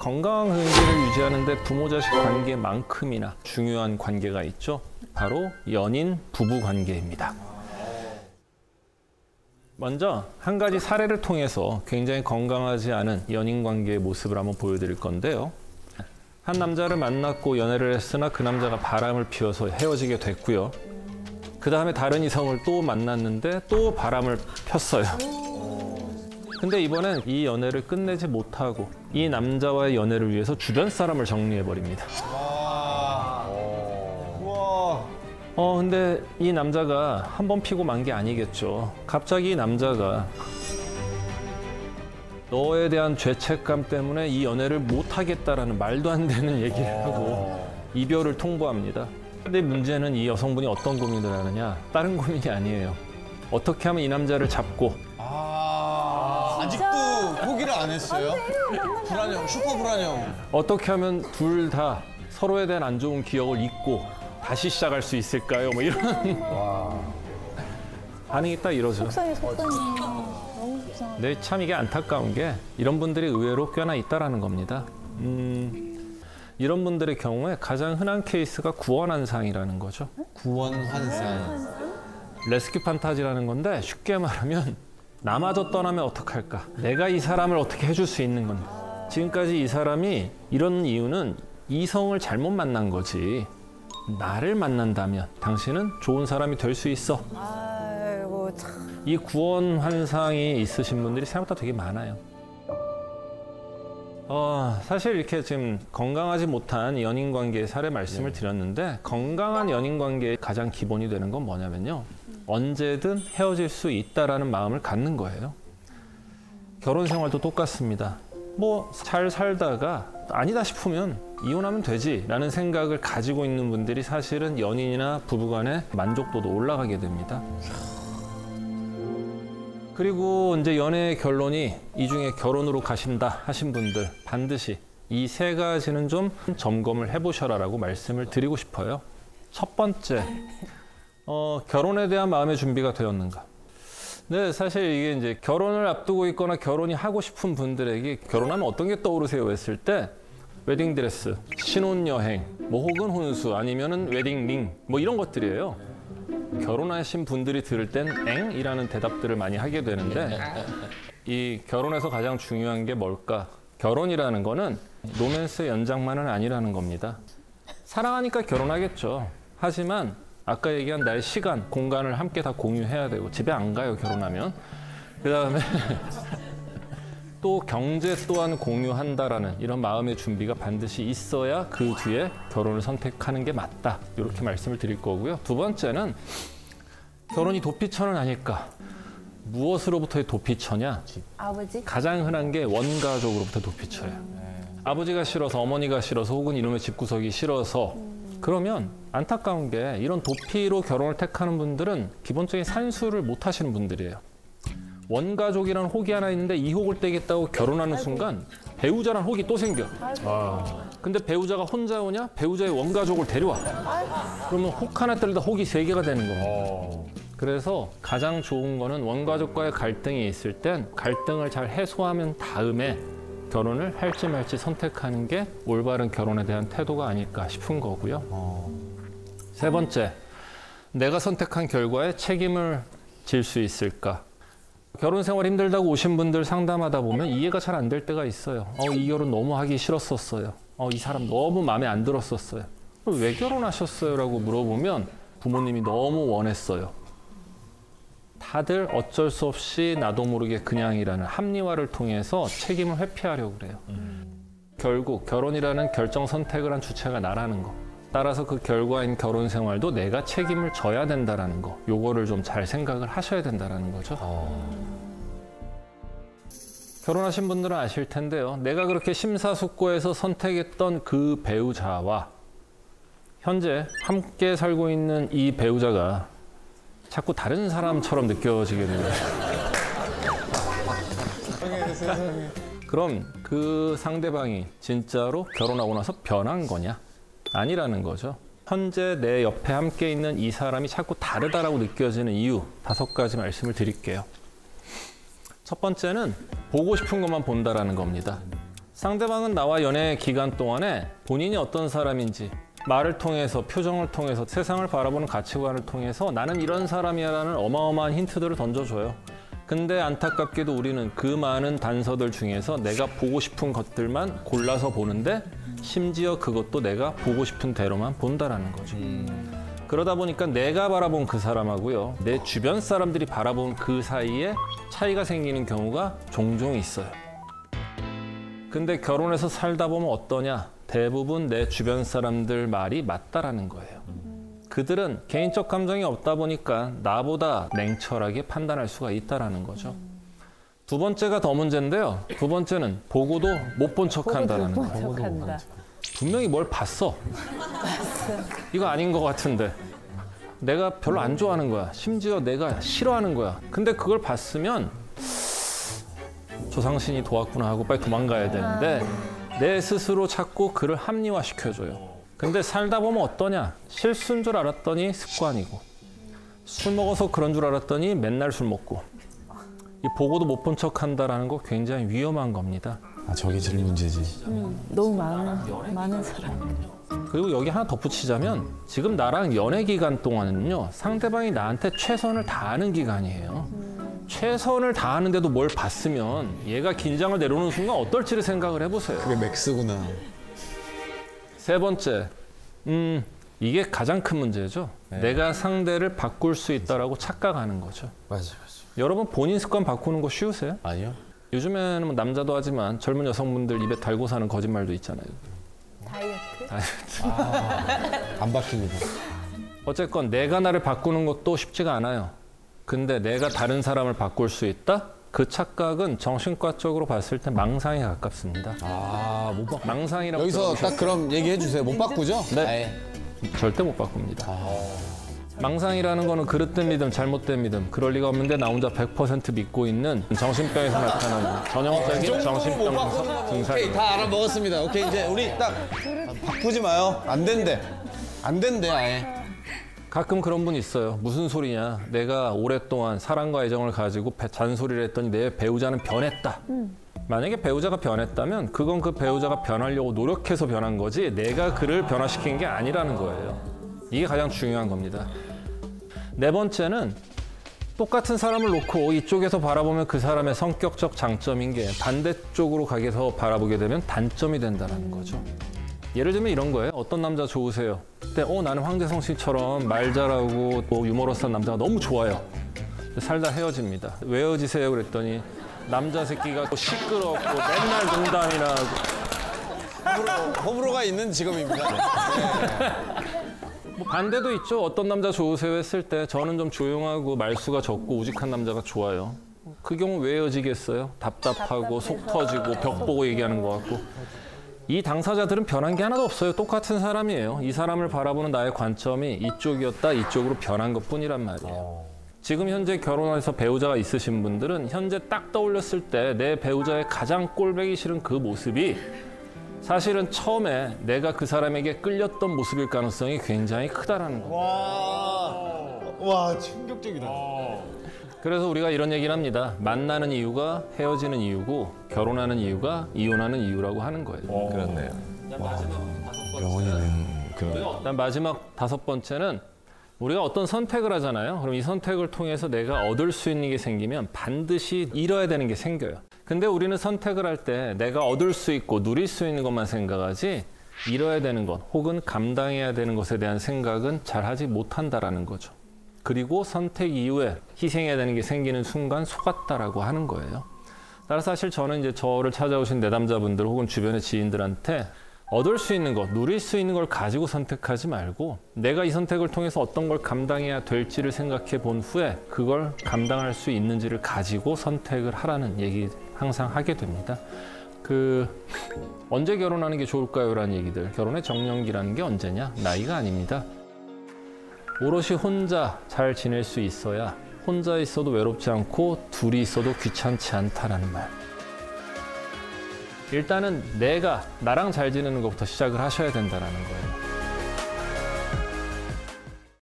건강한 관계를 유지하는 데 부모-자식 관계만큼이나 중요한 관계가 있죠. 바로 연인, 부부 관계입니다. 먼저 한 가지 사례를 통해서 굉장히 건강하지 않은 연인 관계의 모습을 한번 보여드릴 건데요. 한 남자를 만났고 연애를 했으나 그 남자가 바람을 피워서 헤어지게 됐고요. 그 다음에 다른 이성을 또 만났는데 또 바람을 폈어요. 근데 이번엔 이 연애를 끝내지 못하고 이 남자와의 연애를 위해서 주변 사람을 정리해버립니다. 근데 이 남자가 한 번 피고 만 게 아니겠죠. 갑자기 이 남자가 너에 대한 죄책감 때문에 이 연애를 못하겠다라는 말도 안 되는 얘기를 하고 이별을 통보합니다. 근데 문제는 이 여성분이 어떤 고민을 하느냐? 다른 고민이 아니에요. 어떻게 하면 이 남자를 잡고 아직도 포기를 안 했어요? 불안형, 슈퍼 불안형. 어떻게 하면 둘 다 서로에 대한 안 좋은 기억을 잊고 다시 시작할 수 있을까요? 뭐 이런 반응이 딱 이러죠. 속상해. 너무 속상해. 근데 참 이게 안타까운 게 이런 분들이 의외로 꽤나 있다라는 겁니다. 이런 분들의 경우에 가장 흔한 케이스가 구원환상이라는 거죠. 구원환상. 레스큐 판타지라는 건데 쉽게 말하면 나마저 떠나면 어떡할까? 내가 이 사람을 어떻게 해줄 수 있는 건데. 지금까지 이 사람이 이런 이유는 이성을 잘못 만난 거지. 나를 만난다면 당신은 좋은 사람이 될 수 있어. 아이고 참. 이 구원 환상이 있으신 분들이 생각보다 되게 많아요. 사실 이렇게 지금 건강하지 못한 연인 관계의 사례 말씀을 드렸는데 건강한 연인 관계의 가장 기본이 되는 건 뭐냐면요. 언제든 헤어질 수 있다라는 마음을 갖는 거예요. 결혼 생활도 똑같습니다. 뭐 잘 살다가 아니다 싶으면 이혼하면 되지라는 생각을 가지고 있는 분들이 사실은 연인이나 부부간의 만족도도 올라가게 됩니다. 그리고 이제 연애의 결론이 이 중에 결혼으로 가신다 하신 분들 반드시 이 세 가지는 좀 점검을 해보셔라라고 말씀을 드리고 싶어요. 첫 번째, 결혼에 대한 마음의 준비가 되었는가? 네, 사실 이게 이제 결혼을 앞두고 있거나 결혼이 하고 싶은 분들에게 결혼하면 어떤 게 떠오르세요? 했을 때 웨딩드레스, 신혼여행, 뭐 혹은 혼수, 아니면은 웨딩링, 뭐 이런 것들이에요. 결혼하신 분들이 들을 땐 엥? 이라는 대답들을 많이 하게 되는데 이 결혼에서 가장 중요한 게 뭘까? 결혼이라는 거는 로맨스의 연장만은 아니라는 겁니다. 사랑하니까 결혼하겠죠. 하지만 아까 얘기한 나의 시간, 공간을 함께 다 공유해야 되고 집에 안 가요, 결혼하면. 그다음에 또 경제 또한 공유한다라는 이런 마음의 준비가 반드시 있어야 그 뒤에 결혼을 선택하는 게 맞다. 이렇게 말씀을 드릴 거고요. 두 번째는 결혼이 도피처는 아닐까. 무엇으로부터의 도피처냐? 아버지? 가장 흔한 게 원가족으로부터 도피처예요. 아버지가 싫어서, 어머니가 싫어서, 혹은 이놈의 집구석이 싫어서 그러면 안타까운 게 이런 도피로 결혼을 택하는 분들은 기본적인 산수를 못 하시는 분들이에요. 원가족이라는 혹이 하나 있는데 이 혹을 떼겠다고 결혼하는 순간 배우자란 혹이 또 생겨. 근데 배우자가 혼자 오냐? 배우자의 원가족을 데려와. 그러면 혹 하나 떼려다 혹이 3개가 되는 거예요. 그래서 가장 좋은 거는 원가족과의 갈등이 있을 땐 갈등을 잘 해소하면 다음에 결혼을 할지 말지 선택하는 게 올바른 결혼에 대한 태도가 아닐까 싶은 거고요. 세 번째, 내가 선택한 결과에 책임을 질 수 있을까? 결혼 생활 힘들다고 오신 분들 상담하다 보면 이해가 잘 안 될 때가 있어요. 이 결혼 너무 하기 싫었었어요. 이 사람 너무 마음에 안 들었었어요. 왜 결혼하셨어요? 라고 물어보면 부모님이 너무 원했어요. 다들 어쩔 수 없이 나도 모르게 그냥이라는 합리화를 통해서 책임을 회피하려고 그래요. 결국 결혼이라는 결정 선택을 한 주체가 나라는 거. 따라서 그 결과인 결혼 생활도 내가 책임을 져야 된다는 거. 요거를 좀 잘 생각을 하셔야 된다는 거죠. 결혼하신 분들은 아실 텐데요. 내가 그렇게 심사숙고해서 선택했던 그 배우자와 현재 함께 살고 있는 이 배우자가 자꾸 다른 사람처럼 느껴지게 돼요. 그럼 그 상대방이 진짜로 결혼하고 나서 변한 거냐? 아니라는 거죠. 현재 내 옆에 함께 있는 이 사람이 자꾸 다르다라고 느껴지는 이유 5가지 말씀을 드릴게요. 첫 번째는 보고 싶은 것만 본다라는 겁니다. 상대방은 나와 연애 기간 동안에 본인이 어떤 사람인지 말을 통해서, 표정을 통해서, 세상을 바라보는 가치관을 통해서 나는 이런 사람이야라는 어마어마한 힌트들을 던져줘요. 근데 안타깝게도 우리는 그 많은 단서들 중에서 내가 보고 싶은 것들만 골라서 보는데 심지어 그것도 내가 보고 싶은 대로만 본다라는 거죠. 그러다 보니까 내가 바라본 그 사람하고요, 내 주변 사람들이 바라본 그 사이에 차이가 생기는 경우가 종종 있어요. 근데 결혼해서 살다 보면 어떠냐? 대부분 내 주변 사람들 말이 맞다라는 거예요. 그들은 개인적 감정이 없다 보니까 나보다 냉철하게 판단할 수가 있다라는 거죠. 두 번째가 더 문제인데요. 두 번째는 보고도 못 본 척한다라는 거예요. 척한다. 분명히 뭘 봤어. 이거 아닌 것 같은데. 내가 별로 안 좋아하는 거야. 심지어 내가 싫어하는 거야. 근데 그걸 봤으면 조상신이 도왔구나 하고 빨리 도망가야 되는데 내 스스로 자꾸 그를 합리화시켜줘요. 근데 살다 보면 어떠냐? 실수인 줄 알았더니 습관이고, 술 먹어서 그런 줄 알았더니 맨날 술 먹고, 이 보고도 못 본 척한다라는 거 굉장히 위험한 겁니다. 아, 저게 제일 문제지. 너무 많은 사람. 그리고 여기 하나 덧붙이자면 지금 나랑 연애 기간 동안은요, 상대방이 나한테 최선을 다하는 기간이에요. 최선을 다하는데도 뭘 봤으면 얘가 긴장을 내려놓는 순간 어떨지를 생각을 해보세요. 그게 맥스구나. 세 번째, 이게 가장 큰 문제죠. 네. 내가 상대를 바꿀 수 있다라고 착각하는 거죠. 맞아. 여러분 본인 습관 바꾸는 거 쉬우세요? 아니요? 요즘에는 뭐 남자도 하지만 젊은 여성분들 입에 달고 사는 거짓말도 있잖아요. 다이어트? 안 바뀝니다. 어쨌건 내가 나를 바꾸는 것도 쉽지가 않아요. 근데 내가 다른 사람을 바꿀 수 있다? 그 착각은 정신과적으로 봤을 때 망상에 가깝습니다. 아, 못 바. 망상이라고 여기서 딱 그럼 얘기해 주세요. 못 바꾸죠? 네. 아예. 절대 못 바꿉니다. 망상이라는 거는 그릇된 믿음, 잘못된 믿음, 그럴 리가 없는데 나 혼자 100% 믿고 있는 정신병에서 나타나는 전형적인 정신병 오케이, 증상입니다. 다 알아먹었습니다. 오케이, 이제 우리 딱 바꾸지 마요. 안 된대. 안 된대, 아예. 가끔 그런 분 있어요. 무슨 소리냐. 내가 오랫동안 사랑과 애정을 가지고 잔소리를 했더니 내 배우자는 변했다. 만약에 배우자가 변했다면 그건 그 배우자가 변하려고 노력해서 변한 거지 내가 그를 변화시킨 게 아니라는 거예요. 이게 가장 중요한 겁니다. 네 번째는 똑같은 사람을 놓고 이쪽에서 바라보면 그 사람의 성격적 장점인 게 반대쪽으로 가게서 바라보게 되면 단점이 된다는 거죠. 예를 들면 이런 거예요. 어떤 남자 좋으세요? 그때 나는 황재성 씨처럼 말 잘하고 또 유머러스한 남자가 너무 좋아요. 살다 헤어집니다. 왜 헤어지세요? 그랬더니 남자 새끼가 또 시끄럽고 맨날 농담이나 하고 호불호가 있는 직업입니다. 뭐 반대도 있죠. 어떤 남자 좋으세요? 했을 때 저는 좀 조용하고 말수가 적고 우직한 남자가 좋아요. 그 경우 왜 헤어지겠어요? 답답하고 속 터지고 벽 보고 얘기하는 것 같고. 이 당사자들은 변한 게 하나도 없어요. 똑같은 사람이에요. 이 사람을 바라보는 나의 관점이 이쪽이었다 이쪽으로 변한 것뿐이란 말이에요. 지금 현재 결혼해서 배우자가 있으신 분들은 현재 딱 떠올렸을 때 내 배우자의 가장 꼴보기 싫은 그 모습이 사실은 처음에 내가 그 사람에게 끌렸던 모습일 가능성이 굉장히 크다라는 거예요. 와, 충격적이다. 그래서 우리가 이런 얘기를 합니다. 만나는 이유가 헤어지는 이유고 결혼하는 이유가 이혼하는 이유라고 하는 거예요. 그렇네요. 명언이네요. 그다음 마지막 다섯 번째는 우리가 어떤 선택을 하잖아요. 그럼 이 선택을 통해서 내가 얻을 수 있는 게 생기면 반드시 잃어야 되는 게 생겨요. 근데 우리는 선택을 할 때 내가 얻을 수 있고 누릴 수 있는 것만 생각하지 잃어야 되는 것 혹은 감당해야 되는 것에 대한 생각은 잘 하지 못한다라는 거죠. 그리고 선택 이후에 희생해야 되는 게 생기는 순간 속았다라고 하는 거예요. 따라서 사실 저는 이제 저를 찾아오신 내담자분들 혹은 주변의 지인들한테 얻을 수 있는 것, 누릴 수 있는 걸 가지고 선택하지 말고 내가 이 선택을 통해서 어떤 걸 감당해야 될지를 생각해 본 후에 그걸 감당할 수 있는지를 가지고 선택을 하라는 얘기 항상 하게 됩니다. 언제 결혼하는 게 좋을까요? 라는 얘기들. 결혼의 정년기라는 게 언제냐? 나이가 아닙니다. 오롯이 혼자 잘 지낼 수 있어야 혼자 있어도 외롭지 않고 둘이 있어도 귀찮지 않다라는 말. 일단은 내가 나랑 잘 지내는 것부터 시작을 하셔야 된다는 거예요.